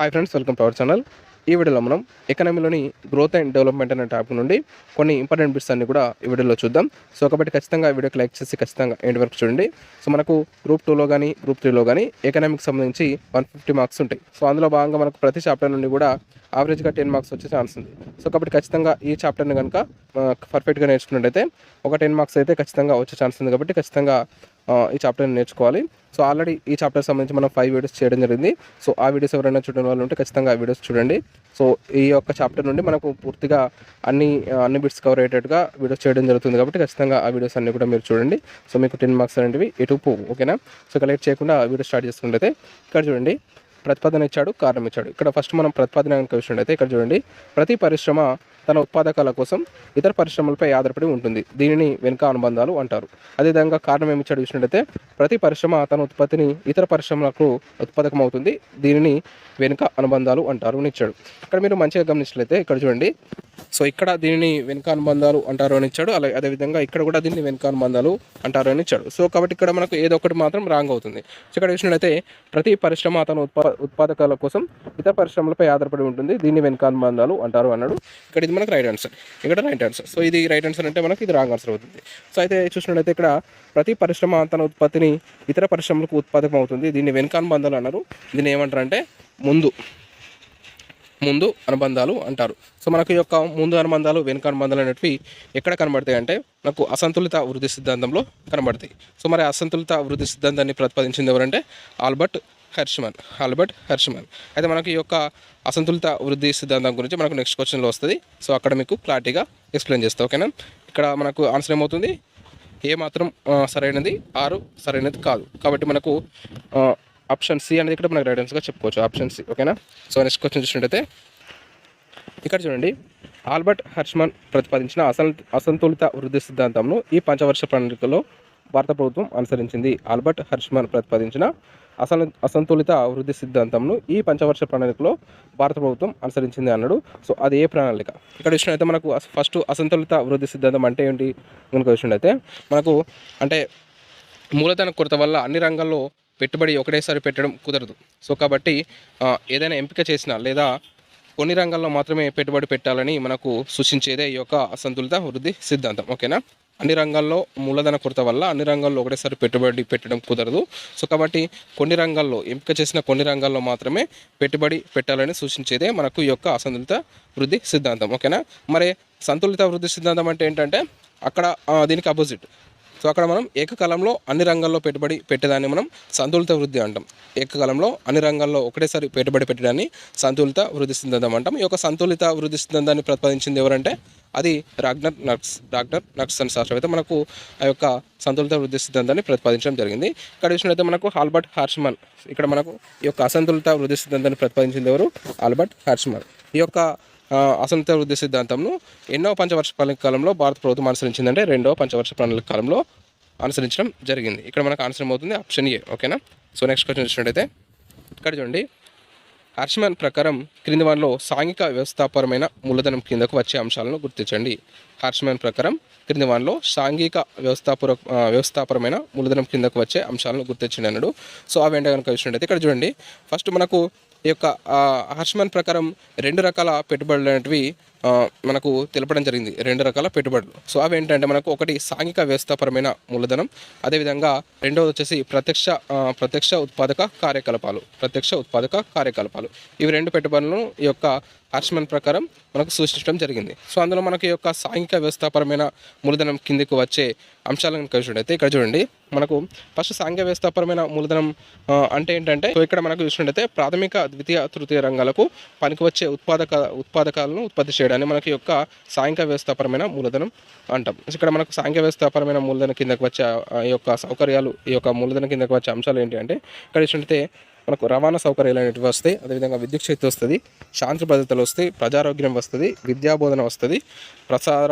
Hi friends, welcome to our channel. ఈ వీడియోలో మనం ఎకనామీలోని గ్రోత్ అండ్ డెవలప్మెంట్ అనే టాపిక్ నుండి కొన్ని ఇంపార్టెంట్ బిట్స్ అన్ని కూడా ఈ వీడియోలో చూద్దాం. సో కాబట్టి ఖచ్చితంగా ఈ వీడియోకి లైక్ చేసి ఖచ్చితంగా ఎండ్ వరకు చూడండి. సో మనకు గ్రూప్ 2లో కానీ గ్రూప్ 3లో కానీ ఎకనామిక్స్ సంబంధించి 150 మార్క్స్ ఉంటాయి. సో అందులో భాగంగా మనకు ప్రతి చాప్టర్ నుండి కూడా యావరేజ్గా 10 మార్క్స్ వచ్చే ఛాన్స్ ఉంది. సో కాబట్టి ఖచ్చితంగా ఈ చాప్టర్ని కనుక పర్ఫెక్ట్గా నేర్చుకున్నట్టయితే ఒక 10 మార్క్స్ అయితే ఖచ్చితంగా వచ్చే ఛాన్స్ ఉంది. కాబట్టి ఖచ్చితంగా ఈ చాప్టర్ని నేర్చుకోవాలి. సో ఆల్రెడీ ఈ చాప్టర్ సంబంధించి మనం 5 వీడియోస్ చేయడం జరిగింది. సో ఆ వీడియోస్ ఎవరైనా చూడని వాళ్ళు ఉంటే ఖచ్చితంగా ఆ వీడియోస్ చూడండి. సో ఈ యొక్క చాప్టర్ నుండి మనకు పూర్తిగా అన్ని బిట్స్ కవర్ అయ్యేటట్టుగా వీడియోస్ చేయడం జరుగుతుంది. కాబట్టి ఖచ్చితంగా ఆ వీడియోస్ అన్ని కూడా మీరు చూడండి. సో మీకు 10 మార్క్స్ అనేవి ఎటు పోవు. ఓకేనా? సో కలెక్ట్ చేయకుండా వీడియో స్టార్ట్ చేసుకున్నట్లయితే ఇక్కడ చూడండి, ప్రతిపాదన ఇచ్చాడు, కారణం ఇచ్చాడు. ఇక్కడ ఫస్ట్ మనం ప్రతిపాదన చూసినట్టయితే ఇక్కడ చూడండి, ప్రతి పరిశ్రమ తన ఉత్పాదకాల కోసం ఇతర పరిశ్రమలపై ఆధారపడి ఉంటుంది. దీనిని వెనుక అనుబంధాలు అంటారు. అదేవిధంగా కారణం ఏమి ఇచ్చాడు చూసినట్టయితే, ప్రతి పరిశ్రమ తన ఉత్పత్తిని ఇతర పరిశ్రమలకు ఉత్పాదకం అవుతుంది. దీనిని వెనుక అనుబంధాలు అంటారు అని ఇచ్చాడు. ఇక్కడ మీరు మంచిగా గమనించినట్లయితే ఇక్కడ చూడండి, సో ఇక్కడ దీనిని వెనుక అనుబంధాలు అంటారు అని ఇచ్చాడు. అలాగే అదేవిధంగా ఇక్కడ కూడా దీన్ని వెనుక అనుబంధాలు అంటారు అని ఇచ్చాడు. సో కాబట్టి ఇక్కడ మనకు ఏదో ఒకటి మాత్రం రాంగ్ అవుతుంది. సో ఇక్కడ చూసినట్లయితే ప్రతి పరిశ్రమ తన ఉత్పాదకాల కోసం ఇతర పరిశ్రమలపై ఆధారపడి ఉంటుంది. దీన్ని వెనుక అనుబంధాలు అంటారు అన్నాడు. ఇక్కడ ఇది మనకు రైట్ ఆన్సర్, ఇక్కడ రైట్ ఆన్సర్. సో ఇది రైట్ ఆన్సర్ అంటే మనకి ఇది రాంగ్ ఆన్సర్ అవుతుంది. సో అయితే చూసినట్లయితే ఇక్కడ ప్రతి పరిశ్రమ తన ఉత్పత్తిని ఇతర పరిశ్రమలకు ఉత్పాదకం అవుతుంది. దీన్ని వెనుక అనుబంధాలు అన్నారు. దీన్ని ఏమంటారు అంటే ముందు అనుబంధాలు అంటారు. సో మనకు యొక్క ముందు అనుబంధాలు వెనుక అనుబంధాలు అనేటివి ఎక్కడ కనబడతాయి అంటే మనకు అసంతులిత వృద్ధి సిద్ధాంతంలో కనబడతాయి. సో మరి అసంతులిత వృద్ధి సిద్ధాంతాన్ని ప్రతిపాదించింది ఎవరంటే ఆల్బర్ట్ హెర్ష్మన్. అయితే మనకి ఈ యొక్క అసంతులిత వృద్ధి సిద్ధాంతం గురించి మనకు నెక్స్ట్ క్వశ్చన్లో వస్తుంది. సో అక్కడ మీకు క్లారిటీగా ఎక్స్ప్లెయిన్ చేస్తాం. ఓకేనా? ఇక్కడ మనకు ఆన్సర్ ఏమవుతుంది, ఏ మాత్రం సరైనది, 6 సరైనది కాదు. కాబట్టి మనకు ఆప్షన్ సి అనేది ఇక్కడ మనకు రైట్ ఆన్సర్గా చెప్పుకోవచ్చు, ఆప్షన్ సి. ఓకేనా? సో నెక్స్ట్ క్వశ్చన్ చూసినట్టయితే ఇక్కడ చూడండి, ఆల్బర్ట్ హెర్ష్మన్ ప్రతిపాదించిన అసంతులిత వృద్ధి సిద్ధాంతంను ఈ పంచవర్ష ప్రణాళికలో భారత ప్రభుత్వం అనుసరించింది. ఆల్బర్ట్ హెర్ష్మన్ ప్రతిపాదించిన అసంతులిత వృద్ధి సిద్ధాంతంను ఈ పంచవర్ష ప్రణాళికలో భారత ప్రభుత్వం అనుసరించింది అన్నాడు. సో అది ఏ ప్రణాళిక? ఇక్కడ చూసినట్టయితే మనకు ఫస్ట్ అసంతులిత వృద్ధి సిద్ధాంతం అంటే ఏంటి కనుక చూసినట్టయితే మనకు అంటే మూలధన కొరత వల్ల అన్ని రంగాల్లో పెట్టుబడి ఒకటేసారి పెట్టడం కుదరదు. సో కాబట్టి ఏదైనా ఎంపిక చేసినా లేదా కొన్ని రంగాల్లో మాత్రమే పెట్టుబడి పెట్టాలని మనకు సూచించేదే ఈ యొక్క అసంతులిత వృద్ధి సిద్ధాంతం. ఓకేనా? అన్ని రంగాల్లో మూలధన కొరత వల్ల అన్ని రంగాల్లో ఒకటేసారి పెట్టుబడి పెట్టడం కుదరదు. సో కాబట్టి కొన్ని రంగాల్లో ఎంపిక చేసిన కొన్ని రంగాల్లో మాత్రమే పెట్టుబడి పెట్టాలని సూచించేదే మనకు ఈ యొక్క అసంతులిత వృద్ధి సిద్ధాంతం. ఓకేనా? మరి సంతులిత వృద్ధి సిద్ధాంతం అంటే ఏంటంటే అక్కడ దీనికి అపోజిట్. సో అక్కడ మనం ఏకకాలంలో అన్ని రంగాల్లో పెట్టుబడి పెట్టేదాన్ని మనం సంతులిత వృద్ధి అంటాం. ఏకకాలంలో అన్ని రంగాల్లో ఒకటేసారి పెట్టుబడి పెట్టడాన్ని సంతులిత వృద్ధి సిద్ధాంతం అంటాం. ఈ యొక్క సంతులిత వృద్ధి సిద్ధాంతాన్ని ప్రతిపాదించింది ఎవరంటే అది రాగ్నర్ నక్సన్ శాస్త్రవేత్త మనకు ఆ యొక్క సంతులిత వృద్ధి సిద్ధాంతాన్ని ప్రతిపాదించడం జరిగింది. ఇక్కడ చూసినట్లయితే మనకు ఆల్బర్ట్ హెర్ష్మన్, ఇక్కడ మనకు ఈ యొక్క అసంతులిత వృద్ధి సిద్ధాంతాన్ని ప్రతిపాదించింది ఎవరు? ఆల్బర్ట్ హెర్ష్మన్. ఈ యొక్క అసంతులిత వృద్ధి సిద్ధాంతంను ఎన్నో పంచవర్ష ప్రణాళిక కాలంలో భారత ప్రభుత్వం అనుసరించిందంటే 2వ పంచవర్ష ప్రణాళిక కాలంలో అనుసరించడం జరిగింది. ఇక్కడ మనకు ఆన్సర్ ఏమవుతుంది, ఆప్షన్ ఏ. ఓకేనా? సో నెక్స్ట్ క్వశ్చన్ చూసినట్టయితే ఇక్కడ చూడండి, హెర్ష్మన్ ప్రకారం క్రింది వాటిలో సాంఘిక వ్యవస్థాపరమైన మూలధనం కిందకు వచ్చే అంశాలను గుర్తించండి. హెర్ష్మన్ ప్రకారం క్రింది వాటిలో సాంఘిక వ్యవస్థాపరమైన మూలధనం కిందకు వచ్చే అంశాలను గుర్తించండి అన్నాడు. సో అవి ఏంటో కనుక చూసినట్టయితే ఇక్కడ చూడండి, ఫస్ట్ మనకు ఈ యొక్క హెర్ష్మన్ ప్రకారం 2 రకాల పెట్టుబడులు అనేటివి మనకు తెలపడం జరిగింది. 2 రకాల పెట్టుబడులు. సో అవి ఏంటంటే మనకు ఒకటి సాంఘిక వ్యవస్థాపరమైన మూలధనం, అదేవిధంగా రెండవది వచ్చేసి ప్రత్యక్ష ఉత్పాదక కార్యకలాపాలు. ఇవి 2 పెట్టుబడులను ఈ యొక్క హెర్ష్మన్ ప్రకారం మనకు సూచించడం జరిగింది. సో అందులో మనకి ఈ యొక్క సాంఘిక వ్యవస్థాపరమైన మూలధనం కిందకు వచ్చే అంశాలను చూసినట్టయితే ఇక్కడ చూడండి, మనకు ఫస్ట్ సాంఘిక వ్యవస్థాపరమైన మూలధనం అంటే ఏంటంటే సో ఇక్కడ మనకు చూసినట్టయితే ప్రాథమిక, ద్వితీయ, తృతీయ రంగాలకు పనికి వచ్చే ఉత్పాదకాలను ఉత్పత్తి చేయడాన్ని మనకి యొక్క సాంఘిక వ్యవస్థాపరమైన మూలధనం అంటాం. ఇక్కడ మనకు సాంఘిక వ్యవస్థాపరమైన మూలధనం కిందకు వచ్చే ఈ యొక్క సౌకర్యాలు, ఈ యొక్క మూలధనం కిందకు వచ్చే అంశాలు ఏంటి అంటే ఇక్కడ చూసినట్టయితే మనకు రవాణా సౌకర్యాలు అనేటివి వస్తాయి, అదేవిధంగా విద్యుత్ శక్తి వస్తుంది, శాంతి భద్రతలు వస్తాయి, ప్రజారోగ్యం వస్తుంది, విద్యాబోధన వస్తుంది, ప్రసార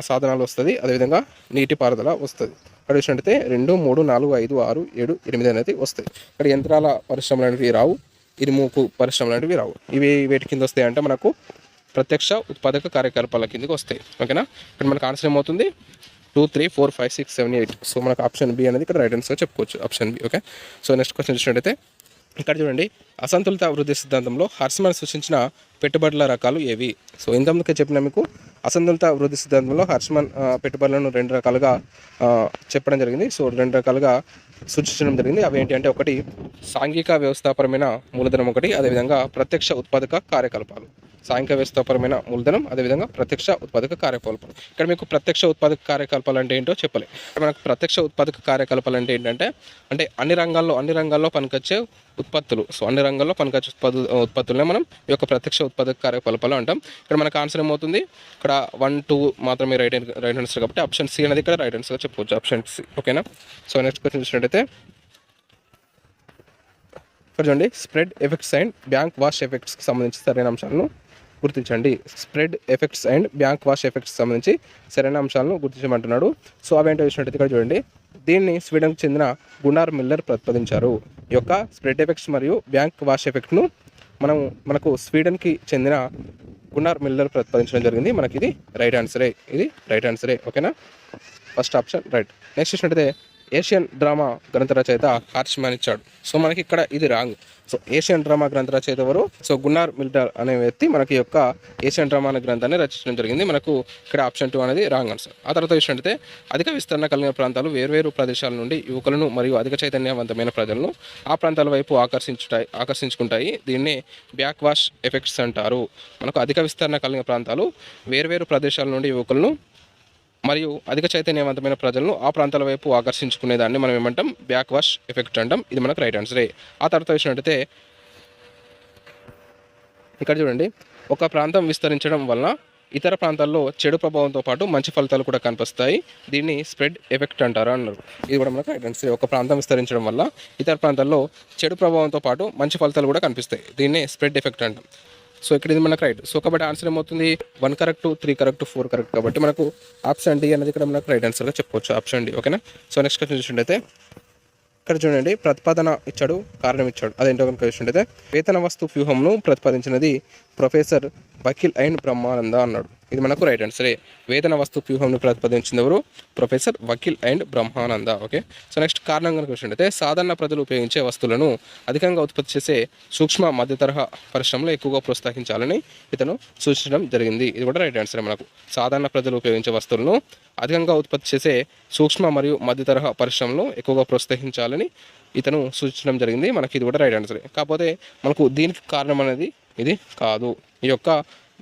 సాధనాలు వస్తుంది, అదేవిధంగా నీటిపారుదల వస్తుంది. ఇక్కడ చూసినట్టయితే 2, 3, 4, 5, 6, 7, 8 అనేది వస్తాయి. ఇక్కడ యంత్రాల పరిశ్రమలు అనేవి రావు, ఇనుముకు పరిశ్రమలు అనేవి రావు. ఇవి వేటి కింద వస్తాయి అంటే మనకు ప్రత్యక్ష ఉత్పాదక కార్యకలాపాల కిందకి వస్తాయి. ఓకేనా? ఇక్కడ మనకు ఆన్సర్ ఏమవుతుంది, 2, 3, 4, 5, 6, 7, 8. సో మనకు ఆప్షన్ బి అనేది ఇక్కడ రైట్ ఆన్సర్ చెప్పుకోవచ్చు, option B. Okay? So next question చూసినట్టయితే ఇక్కడ చూడండి, అసంతులిత వృద్ధి సిద్ధాంతంలో హర్స్మన్ సూచించిన పెట్టుబడుల రకాలు ఏవి? సో ఇంతకుముందుకే చెప్పిన మీకు అసంతులిత వృద్ధి సిద్ధాంతంలో హర్స్మన్ పెట్టుబడులను 2 రకాలుగా చెప్పడం జరిగింది. సో 2 రకాలుగా సూచించడం జరిగింది. అవి ఏంటి అంటే, ఒకటి సాంఘిక వ్యవస్థాపరమైన మూలధనం, ఒకటి అదేవిధంగా ప్రత్యక్ష ఉత్పాదక కార్యకలాపాలు. సాంఘిక వ్యవస్థాపరమైన మూలధనం, అదేవిధంగా ప్రత్యక్ష ఉత్పాదక కార్యకలాపాలు. ఇక్కడ మీకు ప్రత్యక్ష ఉత్పాదక కార్యకలాపాలు అంటే ఏంటో చెప్పలే. మనకు ప్రత్యక్ష ఉత్పాదక కార్యకలాపాలు అంటే ఏంటంటే, అన్ని రంగాల్లో పనికొచ్చే ఉత్పత్తులు. సో అన్ని రంగాల్లో పనికొచ్చే ఉత్పత్తులనే మనం ఈ యొక్క ప్రత్యక్ష ఉత్పాదక కార్యకలాపాలు అంటాం. ఇక్కడ మనకు ఆన్సర్ ఏమవుతుంది, ఇక్కడ 1, 2 మాత్రమే రైట్ ఆన్సర్ కాబట్టి ఆప్షన్ సి అనేది ఇక్కడ రైట్ ఆన్సర్గా చెప్పుకోవచ్చు, ఆప్షన్ సి. ఓకేనా? సో నెక్స్ట్ క్వశ్చన్ చూసినట్టయితే ఇక్కడ చూడండి, spread effects and backwash ఎఫెక్ట్స్కి సంబంధించి సరైన అంశాలను గుర్తించండి. Spread effects and backwash effects సంబంధించి సరైన అంశాలను గుర్తించమంటున్నాడు. సో అవేంటో చూసినట్టయితే ఇక్కడ చూడండి, దీన్ని స్వీడన్కి చెందిన గున్నార్ మిల్లర్ ప్రతిపాదించారు. ఈ యొక్క స్ప్రెడ్ ఎఫెక్ట్స్ మరియు బ్యాంక్ వాష్ ఎఫెక్ట్ను మనకు స్వీడన్కి చెందిన గున్నార్ మిల్లర్ ప్రతిపాదించడం జరిగింది. మనకి ఇది రైట్ ఆన్సరే. ఓకేనా? First option right. నెక్స్ట్ చూసినట్టయితే ఏషియన్ డ్రామా గ్రంథ రచయిత హర్ష్మన్ ఇచ్చాడు. సో మనకి ఇక్కడ ఇది రాంగ్. సో ఏషియన్ డ్రామా గ్రంథ రచయిత ఎవరు? సో గున్నార్ మిల్లర్ అనే వ్యక్తి మనకి యొక్క ఏషియన్ డ్రామా అనే గ్రంథాన్ని రచించడం జరిగింది. మనకు ఇక్కడ ఆప్షన్ 2 అనేది రాంగ్ ఆన్సర్. ఆ తర్వాత చూసినట్టయితే అధిక విస్తరణ కలిగిన ప్రాంతాలు వేర్వేరు ప్రదేశాల నుండి యువకులను మరియు అధిక చైతన్యవంతమైన ప్రజలను ఆ ప్రాంతాల వైపు ఆకర్షించుకుంటాయి. దీన్ని బ్యాక్ వాష్ ఎఫెక్ట్స్ అంటారు. మనకు అధిక విస్తరణ కలిగిన ప్రాంతాలు వేర్వేరు ప్రదేశాల నుండి యువకులను మరియు అధిక చైతన్యవంతమైన ప్రజలను ఆ ప్రాంతాల వైపు ఆకర్షించుకునేదాన్ని మనం ఏమంటాం? బ్యాక్ వాష్ ఎఫెక్ట్ అంటాం. ఇది మనకు రైట్ ఆన్సరే. ఆ తర్వాత చూసినట్టయితే ఇక్కడ చూడండి, ఒక ప్రాంతం విస్తరించడం వలన ఇతర ప్రాంతాల్లో చెడు ప్రభావంతో పాటు మంచి ఫలితాలు కూడా కనిపిస్తాయి. దీన్ని స్ప్రెడ్ ఎఫెక్ట్ అంటారు అన్నారు. ఇది కూడా మనకు రైట్ ఆన్సరే. ఒక ప్రాంతం విస్తరించడం వల్ల ఇతర ప్రాంతాల్లో చెడు ప్రభావంతో పాటు మంచి ఫలితాలు కూడా కనిపిస్తాయి. దీన్ని స్ప్రెడ్ ఎఫెక్ట్ అంటాం. సో ఇక్కడ ఇది మనకు రైట్. సో కాబట్టి ఆన్సర్ ఏమవుతుంది? 1 కరెక్ట్, 3 కరెక్ట్, 4 కరెక్ట్. కాబట్టి మనకు ఆప్షన్ డి అనేది ఇక్కడ మనకు రైట్ ఆన్సర్గా చెప్పుకోవచ్చు, ఆప్షన్ డి. ఓకేనా? సో నెక్స్ట్ క్వశ్చన్ చూసినట్టయితే ఇక్కడ చూడండి, ప్రతిపాదన ఇచ్చాడు, కారణం ఇచ్చాడు. అదేంటో కనుక చూసినట్టయితే వేతన వస్తు వ్యూహంను ప్రతిపాదించినది ప్రొఫెసర్ వకీల్ అండ్ బ్రహ్మానంద అన్నాడు. ఇది మనకు రైట్ ఆన్సరే. వేతన వస్తు వ్యూహంను ప్రతిపాదించింది ఎవరు? Professor Vakeel and Brahmananda. Okay. So next కారణం కనుక చూసినట్టయితే సాధారణ ప్రజలు ఉపయోగించే వస్తువులను అధికంగా ఉత్పత్తి చేసే సూక్ష్మ మధ్య తరహా పరిశ్రమలు ఎక్కువగా ప్రోత్సహించాలని ఇతను సూచించడం జరిగింది. ఇది కూడా రైట్ ఆన్సర్. మనకు సాధారణ ప్రజలు ఉపయోగించే వస్తువులను అధికంగా ఉత్పత్తి చేసే సూక్ష్మ మరియు మధ్య తరహా పరిశ్రమలు ఎక్కువగా ప్రోత్సహించాలని ఇతను సూచించడం జరిగింది. మనకి ఇది కూడా రైట్ ఆన్సరే. కాకపోతే మనకు దీనికి కారణం అనేది ఇది కాదు.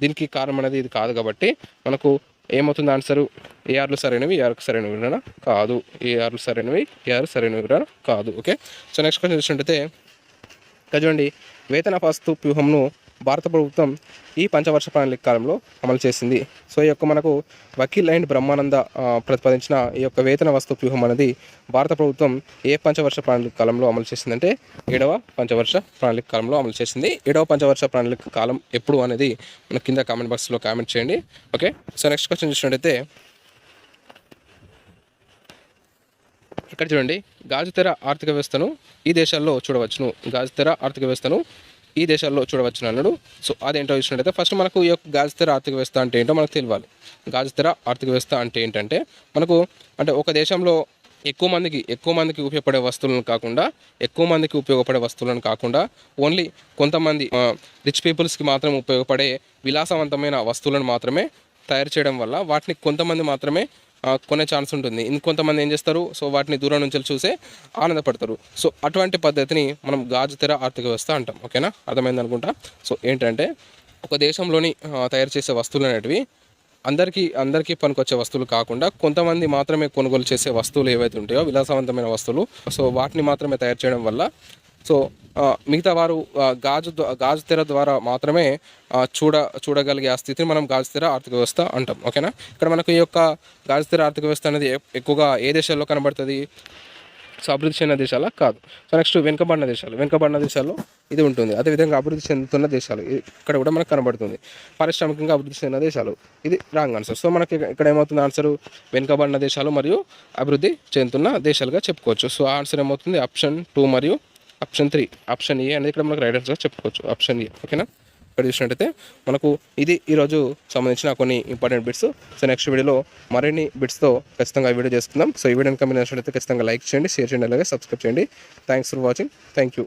దీనికి కారణం అనేది ఇది కాదు కాబట్టి మనకు ఏమవుతుంది ఆన్సరు? ఏఆర్లు సరైనవి, ఏఆర్కు సరైనవి వివరణ కాదు. ఏఆర్లు సరైనవి, ఏఆర్ సరైన వివరణ కాదు. ఓకే. సో నెక్స్ట్ క్వశ్చన్ చూసినట్టయితే చూడండి, వేతన వస్తు వ్యూహంను భారత ప్రభుత్వం ఈ పంచవర్ష ప్రణాళిక కాలంలో అమలు చేసింది. సో ఈ యొక్క మనకు వకీల్ అండ్ బ్రహ్మానంద ప్రతిపాదించిన ఈ యొక్క వేతన వస్తు వ్యూహం అనేది భారత ప్రభుత్వం ఏ పంచవర్ష ప్రణాళిక కాలంలో అమలు చేసిందంటే 7వ పంచవర్ష ప్రణాళిక కాలంలో అమలు చేసింది. 7వ పంచవర్ష ప్రణాళిక కాలం ఎప్పుడు అనేది మన కింద కామెంట్ బాక్స్లో కామెంట్ చేయండి. ఓకే. సో నెక్స్ట్ క్వశ్చన్ చూసినట్టయితే ఇక్కడ చూడండి, గాజుతెర ఆర్థిక వ్యవస్థను ఈ దేశాల్లో చూడవచ్చును. గాజుతెర ఆర్థిక వ్యవస్థను ఈ దేశాల్లో చూడవచ్చు అన్నాడు. సో అదేంటో చూసినట్టయితే ఫస్ట్ మనకు ఈ యొక్క గాజుతెర ఆర్థిక వ్యవస్థ అంటే ఏంటో మనకు తెలియాలి. గాజుతెర ఆర్థిక వ్యవస్థ అంటే ఏంటంటే మనకు ఒక దేశంలో ఎక్కువ మందికి ఉపయోగపడే వస్తువులను కాకుండా ఓన్లీ కొంతమంది రిచ్ పీపుల్స్కి మాత్రం ఉపయోగపడే విలాసవంతమైన వస్తువులను మాత్రమే తయారు చేయడం వల్ల వాటిని కొంతమంది మాత్రమే కొనే ఛాన్స్ ఉంటుంది. ఇంకొంతమంది ఏం చేస్తారు? సో వాటిని దూరం నుంచి చూసే ఆనందపడతారు. సో అటువంటి పద్ధతిని మనం గాజుతెర ఆర్థిక వ్యవస్థ అంటాం. ఓకేనా? అర్థమైంది అనుకుంటా. సో ఏంటంటే ఒక దేశంలోని తయారు చేసే వస్తువులు అనేటివి అందరికీ పనికొచ్చే వస్తువులు కాకుండా కొంతమంది మాత్రమే కొనుగోలు చేసే వస్తువులు ఏవైతే ఉంటాయో విలాసవంతమైన వస్తువులు, సో వాటిని మాత్రమే తయారు చేయడం వల్ల సో మిగతా వారు గాజుతెర ద్వారా మాత్రమే చూడగలిగే ఆ స్థితిని మనం గాజుతెర ఆర్థిక వ్యవస్థ అంటాం. ఓకేనా? ఇక్కడ మనకు ఈ యొక్క గాజుతెర ఆర్థిక వ్యవస్థ అనేది ఎక్కువగా ఏ దేశాల్లో కనబడుతుంది? సో అభివృద్ధి చెందిన దేశాల కాదు. సో నెక్స్ట్ వెనుకబడిన దేశాల్లో ఇది ఉంటుంది. అదేవిధంగా అభివృద్ధి చెందుతున్న దేశాలు ఇక్కడ కూడా మనకు కనబడుతుంది. పారిశ్రామికంగా అభివృద్ధి చెందిన దేశాలు, ఇది రాంగ్ ఆన్సర్. సో మనకి ఇక్కడ ఏమవుతుంది ఆన్సరు? వెనుకబడిన దేశాలు మరియు అభివృద్ధి చెందుతున్న దేశాలుగా చెప్పుకోవచ్చు. సో ఆన్సర్ ఏమవుతుంది? ఆప్షన్ 2 మరియు ఆప్షన్ 3. ఆప్షన్ ఏ అనేది ఇక్కడ మనకు రైట్ ఆన్సర్గా చెప్పుకోవచ్చు, ఆప్షన్ ఏ. ఓకేనా? ఇక్కడ చూసినట్టయితే మనకు ఇది ఈరోజు సంబంధించిన కొన్ని ఇంపార్టెంట్ బిట్స్. సో నెక్స్ట్ వీడియోలో మరిన్ని బిట్స్తో ఖచ్చితంగా ఈ వీడియో చేసుకుందాం. సో ఈ వీడియోని కమెంట్ ఖచ్చితంగా లైక్ చేయండి, షేర్ చేయండి, అలాగే సబ్స్క్రైబ్ చేయండి. Thanks for watching. Thank you.